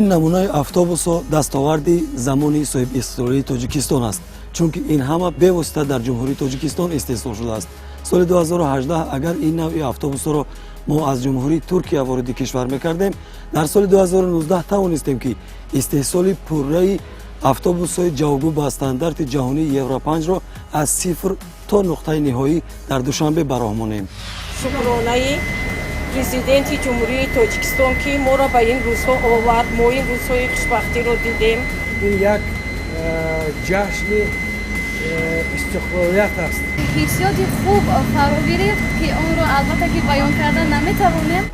ин намунаи автобусҳо дастоварди замони соҳибистиқлолии тоҷикистон аст, чунки ин ҳама бевосита дар ҷумҳурии тоҷикистон истеҳсол шудааст. соли 2018 агар ин навъи автобусҳоро мо аз ҷумҳурии Туркия вориди кишвар мекардем, дар соли 2019 тавонистем ки истеҳсоли пурраи автобусҳои ҷавобгӯ ба стандарти ҷаҳонии Евро 5-ро аз сифр то нуқтаи ниҳоӣ дар Душанбе бароҳ монем. Шукронаи президенти ҷумҳурии Тоҷикистон ки моро ба ин рӯзҳо овард, мо ин рӯзҳои хушбахтиро дидем. ин як ҷашни истиқлолият аст. ҳиссиёти хуб фаро гирифт ки онро албатта ки баён кардан наметавонем.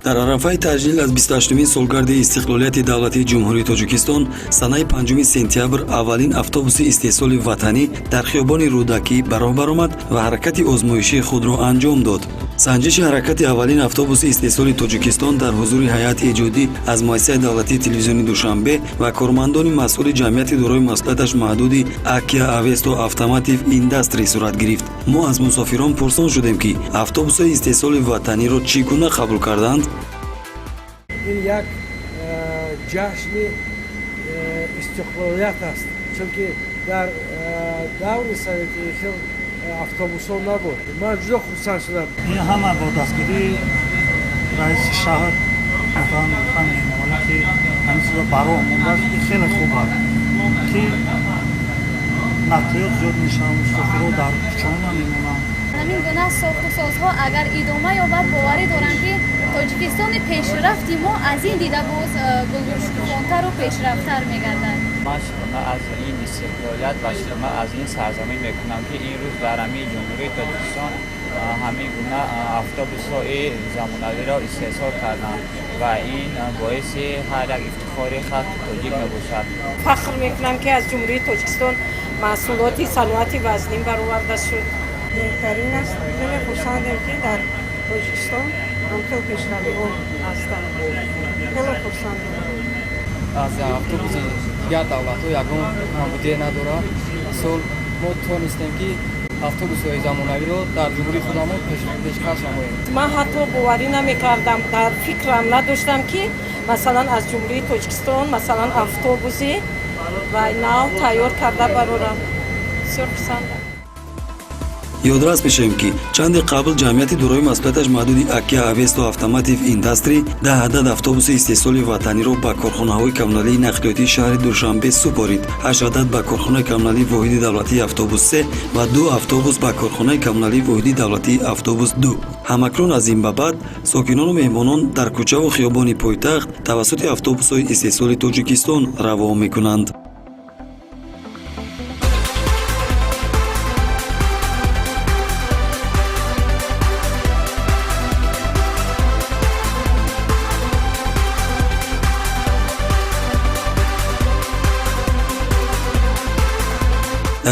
дар арафаи таҷлил аз 28-умин солгарди истиқлолияти давлатии ҷумҳурии Тоҷикистон санаи 5 сентябр аввалин автобуси истеҳсоли ватанӣ дар хиёбони Рӯдакӣ бароҳ баромад ва ҳаракати озмоишии худро анҷом дод. санҷиши ҳаракати аввалин автобуси истеҳсоли Тоҷикистон дар ҳузури ҳайати эҷодӣ аз муассисаи давлатии телевизиони Душанбе ва кормандони масъули ҷамъияти дорои масъулияташ маҳдуди Akia Avesto Automotive Industry сурат гирифт. мо аз мусофирон пурсон шудем ки автобусҳои истеҳсоли ватаниро чӣ гуна қабул карданд. ин як ҷашни истиқлолият аст, чунки дар даври советии хел автобусҳо набуд. ман ҷудо хурсанд шудам. ин ҳама бо дастгирии раиси шаҳр муҳтарам Эмомалӣ ки ҳамисро бароҳ мондааст, ин хеле хуб аст ки нақлиёт зиёд мешаванд, мусофирҳо дар кӯчаҳо намемонанд. ҳамин гуна сохтусозҳо агар идома ёбад, боварӣ дорам ки Тоҷикистони пешрафти мо аз ин дида боз гулгушкунтару пешрафтар мегардад. ман шума аз ин истиқлолият ва шума аз ин сарзамин мекунам ки ин рӯз дар ҳамин ҷумҳурии Тоҷикистон ҳамин гуна автобусҳои замонавиро истеҳсол карданд ва ин боиси ҳар як ифтихори халқи тоҷик мебошад. фахр мекунам ки аз ҷумҳурии Тоҷикистон маҳсулоти саноати вазнин бароварда шуд. беҳтарин аст. хеле хурсандем ки дар Тоҷикистон ҳамчун пешравиҳо ҳастанд. хеле хурсандем. аз автобуси дигар давлатҳо ягон мавъудие надорад. сол мо тонистем ки автобусҳои замонавиро дар ҷумҳурии худамон пешкаш намоем. ман ҳатто боварӣ намекардам, дар фикрам надоштам ки масалан аз ҷумҳурии Тоҷикистон масалан автобуси ва нав тайёр карда барорам. бисёр хурсандам. ёдрас мешавем ки чанде қабл ҷамъияти дорои масъулияташ маҳдуди Akia Avesto Automotive Industry 10 адад автобуси истеҳсоли ватаниро ба корхонаҳои коммуналии нақлиётии шаҳри Душанбе супорид, 8 адад ба корхонаи коммуналии воҳиди давлатии автобус 3 ва 2 автобус ба корхонаи коммуналии воҳиди давлатии автобус 2. ҳамакнун аз ин ба баъд сокинону меҳмонон дар кӯчаву хиёбони пойтахт тавассути автобусҳои истеҳсоли Тоҷикистон раво мекунанд.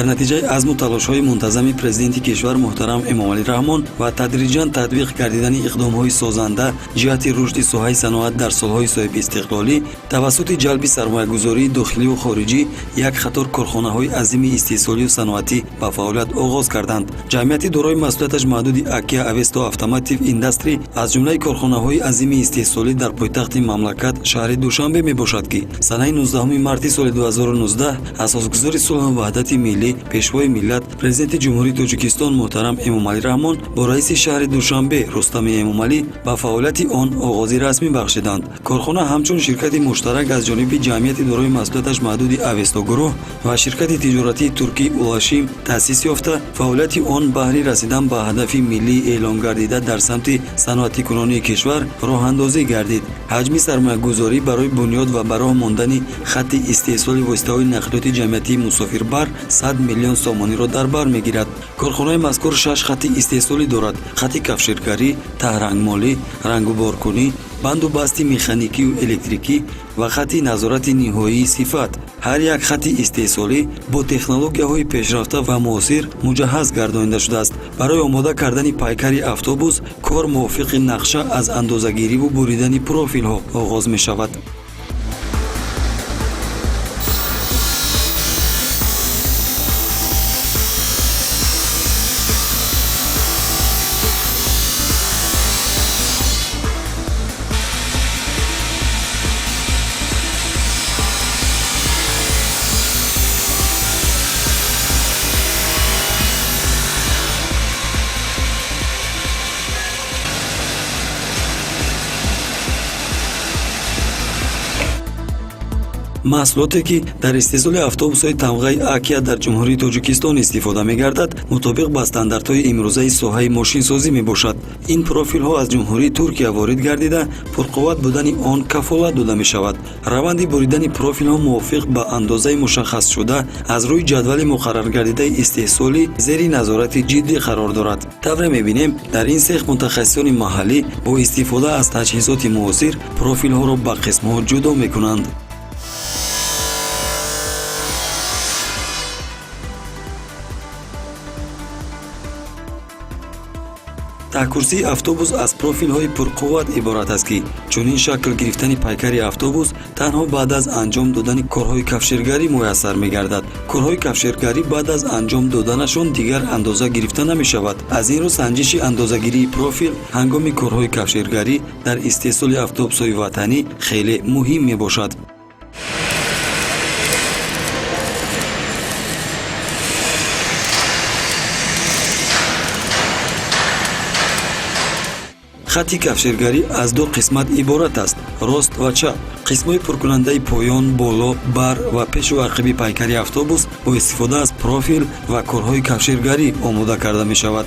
дар натиҷаи азму талошҳои мунтазами президенти кишвар муҳтарам Эмомалӣ Раҳмон ва тадриҷан татбиқ гардидани иқдомҳои созанда ҷиҳати рушди соҳаи саноат дар солҳои соҳибистиқлолӣ тавассути ҷалби сармоягузории дохиливу хориҷӣ як қатор корхонаҳои азими истеҳсолию саноатӣ ба фаъолият оғоз карданд. ҷамъияти дорои масъулияташ маҳдуди Akia Avesto Automotive Industry аз ҷумлаи корхонаҳои азими истеҳсолӣ дар пойтахти мамлакат шаҳри Душанбе мебошад ки санаи 19 марти соли 2019 асосгузори сулҳу ваҳдати миллӣ пешвои миллат президенти ҷумҳурии Тоҷикистон муҳтарам Эмомалӣ Раҳмон бо раиси шаҳри Душанбе Рустами Эмомалӣ ба фаъолияти он оғози расмӣ бахшиданд. корхона ҳамчун ширкати муштарак аз ҷониби ҷамъияти дорои масъулияташ маҳдуди Avesto гурӯҳ ва ширкати тиҷоратии туркӣ Улашим таъсис ёфта, фаъолияти он баҳри расидан ба ҳадафи миллӣ эълон гардида дар самти саноатикунонии кишвар роҳандозӣ гардид. ҳаҷми сармоягузорӣ барои бунёд ва бароҳ мондани хатти истеҳсоли воситаҳои нақлиёти ҷамъиятии мусофирбар 100 миллион сомониро дар бар мегирад. корхонаи мазкур 6 хатти истеҳсолӣ дорад: хатти кафширгарӣ, таҳрангмолӣ, рангуборкунӣ, банду басти механикию электрикӣ ва хатти назорати ниҳоии сифат. ҳар як хати истеҳсолӣ бо технологияҳои пешрафта ва муосир муҷаҳҳаз гардонида шудааст. барои омода кардани пайкари автобус кор мувофиқи нақша аз андозагириву буридани профилҳо оғоз мешавад. маҳсулоте ки дар истеҳсоли автобусҳои тамғаи акия дар ҷумҳурии тоҷикистон истифода мегардад мутобиқ ба стандартҳои имрӯзаи соҳаи мошинсозӣ мебошад. ин профилҳо аз ҷумҳурии Туркия ворид гардида пурқувват будани он кафолат дода мешавад. раванди буридани профилҳо мувофиқ ба андозаи мушаххасшуда аз рӯи ҷадвали муқаррар гардидаи истеҳсолӣ зери назорати ҷиддӣ қарор дорад. тавре мебинем дар ин сех мутахассисони маҳаллӣ бо истифода аз таҷҳизоти муосир профилҳоро ба қисмҳо ҷудо мекунанд. таҳкурсии автобус аз профилҳои пурқувват иборат аст ки чунин шакл гирифтани пайкари автобус танҳо баъд аз анҷом додани корҳои кафширгарӣ муяссар мегардад. корҳои кафширгарӣ баъд аз анҷом доданашон дигар андоза гирифта намешавад. аз ин рӯ санҷиши андозагирии профил ҳангоми корҳои кафширгарӣ дар истеҳсоли автобусҳои ватанӣ хеле муҳим мебошад. хати кафширгарӣ аз ду қисмат иборат аст: рост ва чап. қисмҳои пуркунандаи поён, боло, бар ва пешу ақиби пайкари автобус бо истифода аз профил ва корҳои кафширгарӣ омода карда мешавад.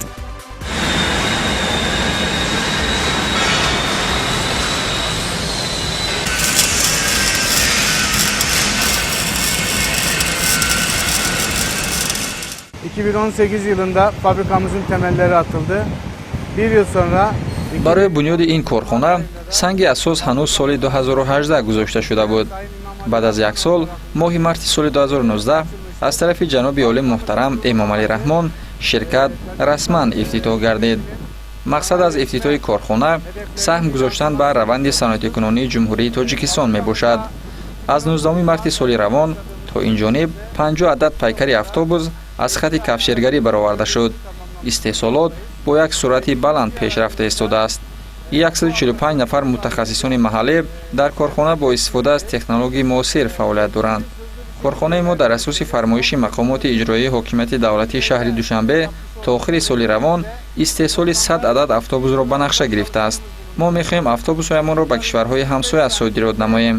...2018 yılında fabrikamızın temelleri atıldı. Bir yıl sonra барои бунёди ин корхона санги асос ҳанӯз соли 2018 гузошта шуда буд. баъд аз як сол моҳи марти соли 2019 аз тарафи ҷаноби олӣ муҳтарам Эмомалӣ Раҳмон ширкат расман ифтитоҳ гардид. мақсад аз ифтитоҳи корхона саҳм гузоштан ба раванди саноатикунонии ҷумҳурии Тоҷикистон мебошад. аз 19 марти соли равон то инҷониб 50 адад пайкари автобус аз хати кафширгарӣ бароварда шуд. истеҳсолот бо як суръати баланд пешрафта истодааст. 145 нафар мутахассисони маҳаллӣ дар корхона бо истифода аз технологияи муосир фаъолият доранд. корхонаи мо дар асоси фармоиши мақомоти иҷроии ҳокимияти давлатии шаҳри Душанбе то охири соли равон истеҳсоли 100 адад автобусро ба нақша гирифтааст. мо мехоҳем автобусҳоямонро ба кишварҳои ҳамсоя содирот намоем.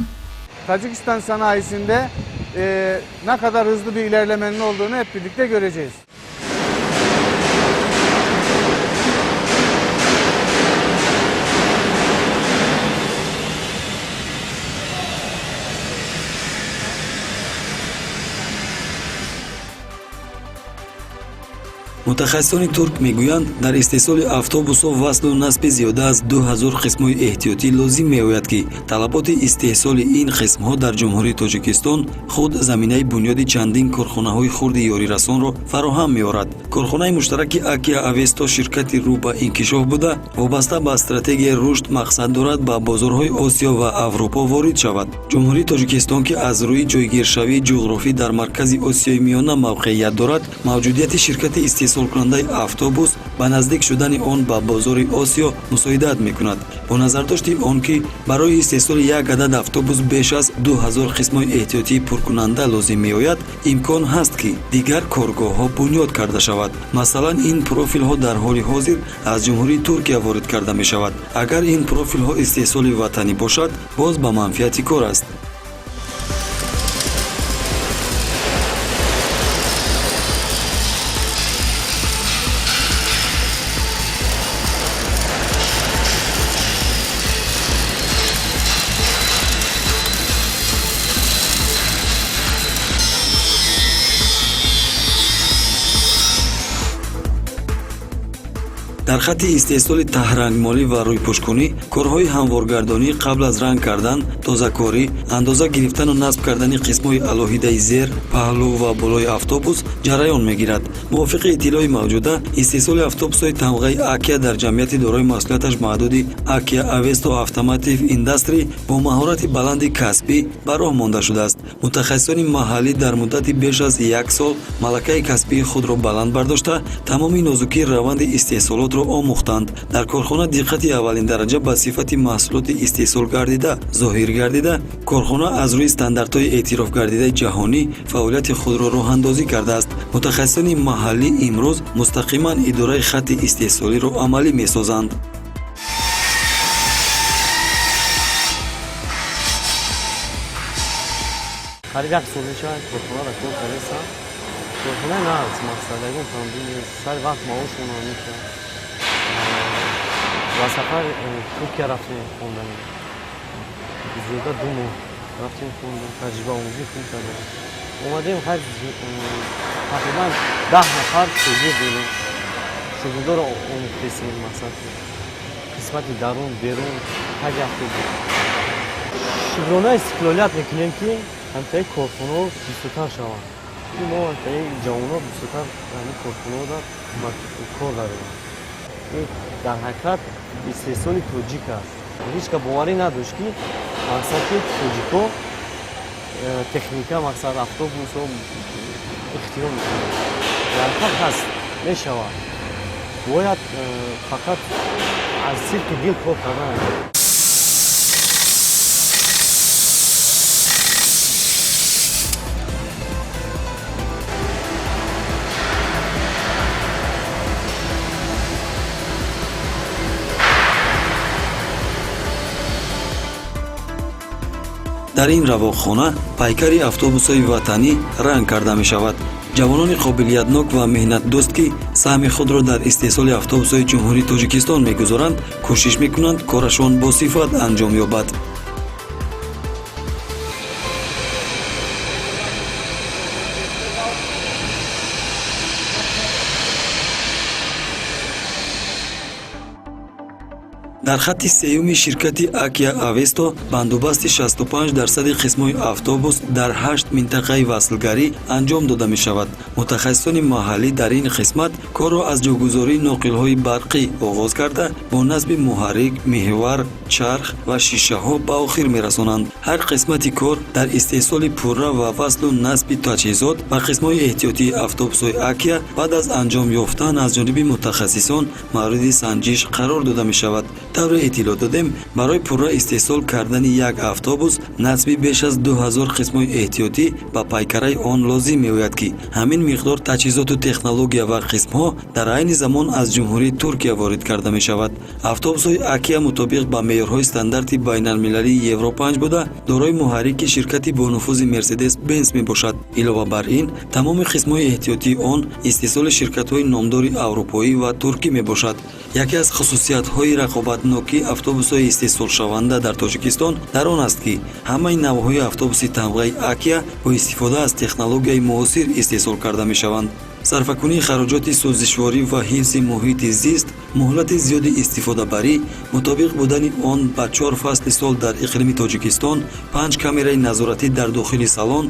Tacikistan sanayisinde ne kadar hızlı bir ilerlemenin olduğunu hep birlikte göreceğiz. мутахассисони турк мегӯянд дар истеҳсоли автобусҳо васлу насби зиёда аз 2000 қисмҳои эҳтиётӣ лозим меояд ки талаботи истеҳсоли ин қисмҳо дар ҷумҳурии Тоҷикистон худ заминаи бунёди чандин корхонаҳои хурди ёрирасонро фароҳам меорад. корхонаи муштараки Акия Авесто ширкати рӯ ба инкишоф буда вобаста ба стратегияи рушд мақсад дорад ба бозорҳои Осиё ва Аврупо ворид шавад. ҷумҳурии Тоҷикистон ки аз рӯи ҷойгиршавии ҷуғрофӣ дар маркази Осиёи Миёна мавқеият дорад, мавҷудияти ширкати истеҳсолкунандаи автобус ба наздик шудани он ба бозори Осиё мусоидат мекунад. бо назардошти он ки барои истеҳсоли як адад автобус беш аз 2000 қисмҳои эҳтиётии пуркунанда лозим меояд, имкон ҳаст ки дигар коргоҳҳо бунёд карда шавад. масалан, ин профилҳо дар ҳоли ҳозир аз ҷумҳурии Туркия ворид карда мешавад. агар ин профилҳо истеҳсоли ватанӣ бошад, боз ба манфиати кор аст. дар хатти истеҳсоли таҳрангмолӣ ва рӯйпӯшкунӣ корҳои ҳамворгардонӣ қабл аз ранг кардан, тозакорӣ, андоза гирифтану насб кардани қисмҳои алоҳидаи зер, паҳлӯ ва болои автобус ҷараён мегирад. мувофиқи иттилои мавҷуда, истеҳсоли автобусҳои тамғаи Акия дар ҷамъияти дорои масъулияташ маҳдуди Акия Avesto Automotive Industry бо маҳорати баланди касбӣ ба роҳ монда шудааст. мутахассисони маҳаллӣ дар муддати беш аз 1 сол малакаи касбии худро баланд бардошта, тамоми нозукии раванди истеҳсолотро омӯхтанд. дар корхона диққати аввалин дараҷа ба сифати маҳсулоти истеҳсол гардида зоҳир гардида, корхона аз рӯи стандартҳои эътироф гардидаи ҷаҳонӣ фаъолияти худро роҳандозӣ кардааст. мутахассисони маҳаллӣ имрӯз мустақиман идораи хатти истеҳсолиро амалӣ месозанд. қариб 1 сол мешавад корхонаро кор кардем. корхона не аст мақсад ягон тамбин сар вақт маошона мешавад. ва сафар Туркия рафтем хондем. зиёда 2 моҳ рафтем хондем, таҷриба омӯзӣ хуб кардем. омадем ҳар тақрибан 10 нафар шогирд будем. шогирдоро омӯхтесем мақсад қисмати дарун берун ҳаҷ автобус. шукрона истиқлолият мекунем ки ҳамчаи корхонаҳо бисёртар шаванд. мо ҳамчаи ҷавонҳо бисёртар корхонаҳода кор дарем. дар ҳақиқат истеҳсоли тоҷик аст. ҳеҷ ка боварӣ надошт ки мақсад ки тоҷикҳо техника мақсад автобусҳо ихтироъ мекунанд. дар ҳақиқат ҳаст мешавад. бояд фақат аз сирки дил кор кардан аст. дар ин равоқхона пайкари автобусҳои ватанӣ ранг карда мешавад. ҷавонони қобилиятнок ва меҳнатдӯст ки саҳми худро дар истеҳсоли автобусҳои ҷумҳурии Тоҷикистон мегузоранд, кӯшиш мекунанд корашон босифат анҷом ёбад. дар хатти сеюми ширкати Акия Avesto бандобасти 65% қисмҳои автобус дар 8 минтақаи васлгарӣ анҷом дода мешавад. мутахассисони маҳаллӣ дар ин қисмат корро аз ҷойгузории ноқилҳои барқӣ оғоз карда, бо насби муҳаррик, меҳвар, чарх ва шишаҳо ба охир мерасонанд. ҳар қисмати кор дар истеҳсоли пурра ва васлу насби таҷҳизот ва қисмҳои эҳтиётии автобусҳои Акия баъд аз анҷом ёфтан аз ҷониби мутахассисон мавриди санҷиш қарор дода мешавад. тавре иттилоъ додем, барои пурра истеҳсол кардани як автобус насби беш аз 2000 қисмҳои эҳтиётӣ ба пайкараи он лозим меояд ки ҳамин миқдор таҷҳизоту технология ва қисмҳо дар айни замон аз ҷумҳурии Туркия ворид карда мешавад. автобусҳои Акия мутобиқ ба меъёрҳои стандарти байналмилалии Евро 5 буда, дорои муҳаррики ширкати бонуфузи Mercedes-Benz мебошад. илова бар ин, тамоми қисмҳои эҳтиётии он истеҳсоли ширкатҳои номдори аврупоӣ ва туркӣ мебошад. яке аз хусусиятҳои рақобатноки автобусҳои истеҳсолшаванда дар Тоҷикистон дар он аст ки ҳамаи навъҳои автобуси тамғаи Акия бо истифода аз технологияи муосир истеҳсол карда мешаванд. сарфакунии хароҷоти сӯзишворӣ ва ҳифзи муҳити зист, муҳлати зиёди истифодабарӣ, мутобиқ будани он ба 4 фасли сол дар иқлими Тоҷикистон, 5 камераи назоратӣ дар дохили салон,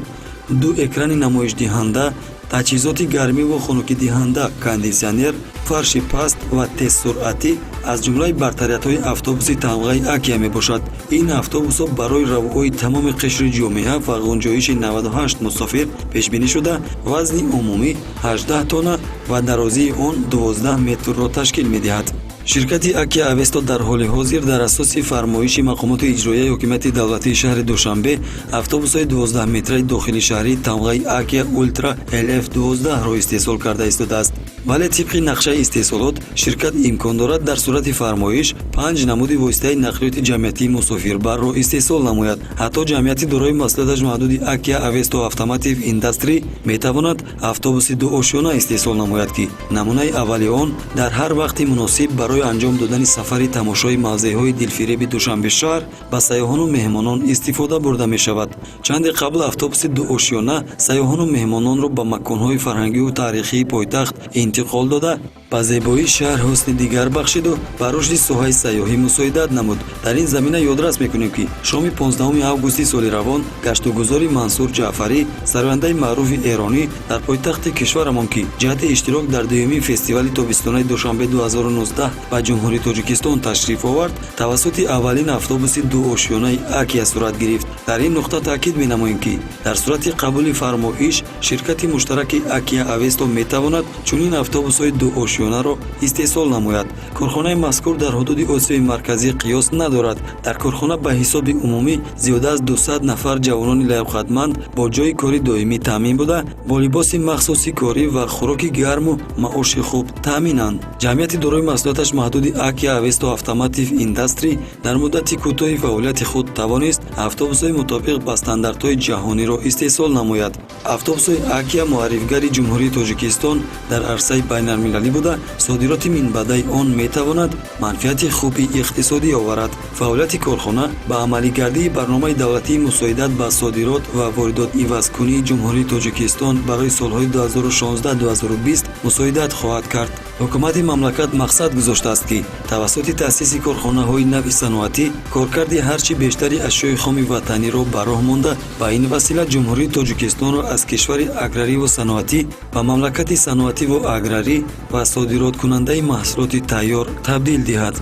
2 экрани намоишдиҳанда, таҷҳизоти гармиву хунукидиҳанда, кондитсионер, фарши паст ва тезсуръатӣ аз ҷумлаи бартариятҳои автобуси тамғаи Акия мебошад. ин автобусҳо барои равои тамоми қишри ҷомеа ва ғунҷоиши 98 мусофир пешбинӣ шуда, вазни умумӣ 18 тонна ва дарозии он 12 метрро ташкил медиҳад. ширкати Акия Avesto дар ҳоли ҳозир дар асоси фармоиши мақомоти иҷроияи ҳокимияти давлатии шаҳри Душанбе автобусҳои 12 метраи дохилишаҳрии тамғаи Акия Ultra LF12-ро истеҳсол карда истодааст. вале тибқи нақшаи истеҳсолот, ширкат имкон дорад дар сурати фармоиш 5 намуди воситаи нақлиёти ҷамъиятии мусофирбарро истеҳсол намояд. ҳатто ҷамъияти дорои маслиҳаташ маҳдуди Акия Avesto Automotive Industry метавонад автобуси дуошёна истеҳсол намояд ки намунаи аввали он дар ҳар вақти муносиб барои барои анҷом додани сафари тамошои мавзеъҳои дилфиреби душанбешаҳр ба сайёҳону меҳмонон истифода бурда мешавад. чанде қабл автобуси дуошёна сайёҳону меҳмононро ба маконҳои фарҳангиву таърихии пойтахт интиқол дода ба зебоии шаҳр ҳусни дигар бахшиду ба рушди соҳаи сайёҳӣ мусоидат намуд. дар ин замина ёдрас мекунем ки шоми 15 августи соли равон гаштугузори мансур ҷаъфарӣ сарояндаи маъруфи эронӣ дар пойтахти кишварамон ки ҷиҳати иштирок дар дуюмин фестивали тобистонаи душанбе 2019 ба ҷумҳурии тоҷикистон ташриф овард, тавассути аввалин автобуси дуошёнаи акия сурат гирифт. дар ин нуқта таъкид менамоем ки дар сурати қабули фармоиш ширкати муштараки акия авесто метавонад чунин автобусҳои дуошёнаро истеҳсол намояд. корхонаи мазкур дар ҳудуди осиёи марказӣ қиёс надорад. дар корхона ба ҳисоби умумӣ зиёда аз 200 нафар ҷавонони лайҳақадманд бо ҷои кори доимӣ таъмин буда бо либоси махсуси корӣ ва хӯроки гарму маоши хуб таъминанд. ҷамъияти дорои маҳсулоташ маҳдуди акия авесто автомотив индастри дар муддати кӯтоҳи фаъолияти худ тавонист автобусҳои мутобиқ ба стандартҳои ҷаҳониро истеҳсол намояд. автобусҳои акия муаррифгари ҷумҳурии тоҷикистон дар арсаи байналмилалӣ буда содироти минбаъдаи он метавонад манфиати хуби иқтисодӣ оварад. фаъолияти корхона ба амалигардии барномаи давлатии мусоидат ба содирот ва воридот ивазкунии ҷумҳурии тоҷикистон барои солҳои 2016-2020 мусоидат хоҳад кард. ҳукумати мамлакат мақсад гузоштааст ки тавассути таъсиси корхонаҳои нави саноатӣ коркарди ҳарчи бештари ашёи хоми ватаниро ба роҳ монда ба ин васила ҷумҳурии тоҷикистонро аз кишвари аграриву саноатӣ ба мамлакати саноативу аграрӣ ва содироткунандаи маҳсулоти тайёр табдил диҳад.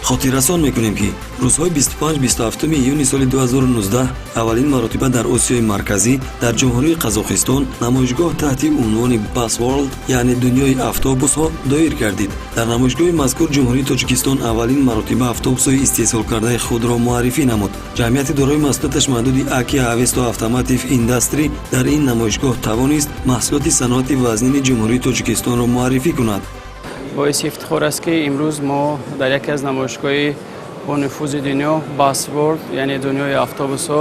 хотиррасон мекунем ки рӯзҳои 25-27 июни соли 2019 аввалин маротиба дар осиёи марказӣ дар ҷумҳурии қазоқистон намоишгоҳ таҳти унвони Bus World яъне дунёи автобусҳо доир гардид. дар намоишгоҳи мазкур ҷумҳурии тоҷикистон аввалин маротиба автобусҳои истеҳсолкардаи худро муаррифӣ намуд. ҷамъияти дорои маҳсулоташ маҳдуди акия авесто автомотив индастри дар ин намоишгоҳ тавонист маҳсулоти саноати вазнини ҷумҳурии тоҷикистонро муаррифӣ кунад. боиси ифтихор аст ки имрӯз мо дар яке аз намоишгоҳи бо нуфузи дунё Bus World яъне дунёи автобусҳо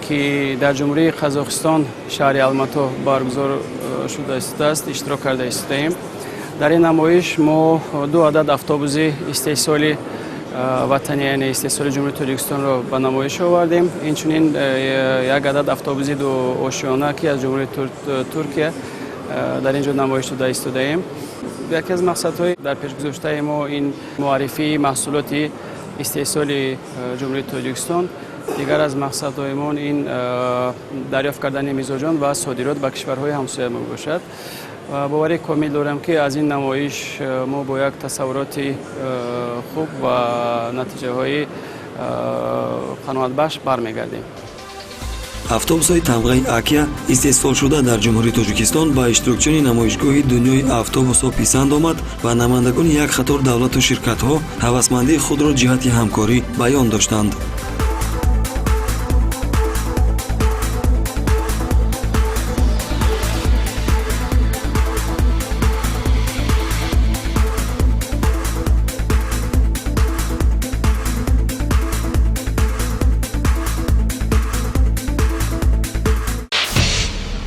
ки дар ҷумҳурии қазоқистон шаҳри алмато баргузор шуда истодааст иштирок карда истодаем. дар ин намоиш мо 2 адад автобуси истеҳсоли ватанӣ яъне истеҳсоли ҷумҳурии тоҷикистонро ба намоиш овардем. инчунин як адад автобуси дуошёна ки аз ҷумҳурии Туркия дар ин ҷо намоиш дода истодаем. яке аз мақсадҳои дар пешгузоштаи мо ин муаррифии маҳсулоти истеҳсоли ҷумҳурии тоҷикистон. дигар аз мақсадҳоимон ин дарёфт кардани мизоҷон ва содирот ба кишварҳои ҳамсоя мебошад. боварӣ комил дорам ки аз ин намоиш мо бо як тасаввуроти хуб ва натиҷаҳои қаноатбахш бармегардем. автобусҳои тамғаи акия истеҳсолшуда дар ҷумҳурии тоҷикистон ба иштирокчиёни намоишгоҳи дунёи автобусҳо писанд омад ва намояндагони як қатор давлату ширкатҳо ҳавасмандии худро ҷиҳати ҳамкорӣ баён доштанд.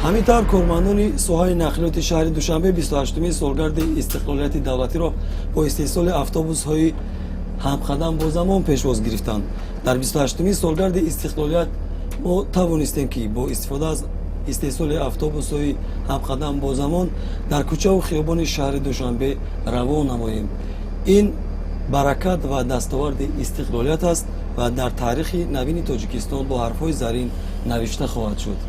ҳамин тавр кормандони соҳаи нақлиёти шаҳри душанбе 28-умин солгарди истиқлолияти давлатиро бо истеҳсоли автобусҳои ҳамқадам бо замон пешвоз гирифтанд. дар 28-умин солгарди истиқлолият мо тавонистем ки бо истифода аз истеҳсоли автобусҳои ҳамқадам бо замон дар кӯчаву хиёбони шаҳри душанбе равон намоем. ин баракат ва дастоварди истиқлолият аст ва дар таърихи навини тоҷикистон бо ҳарфҳои заррин навишта хоҳад шуд.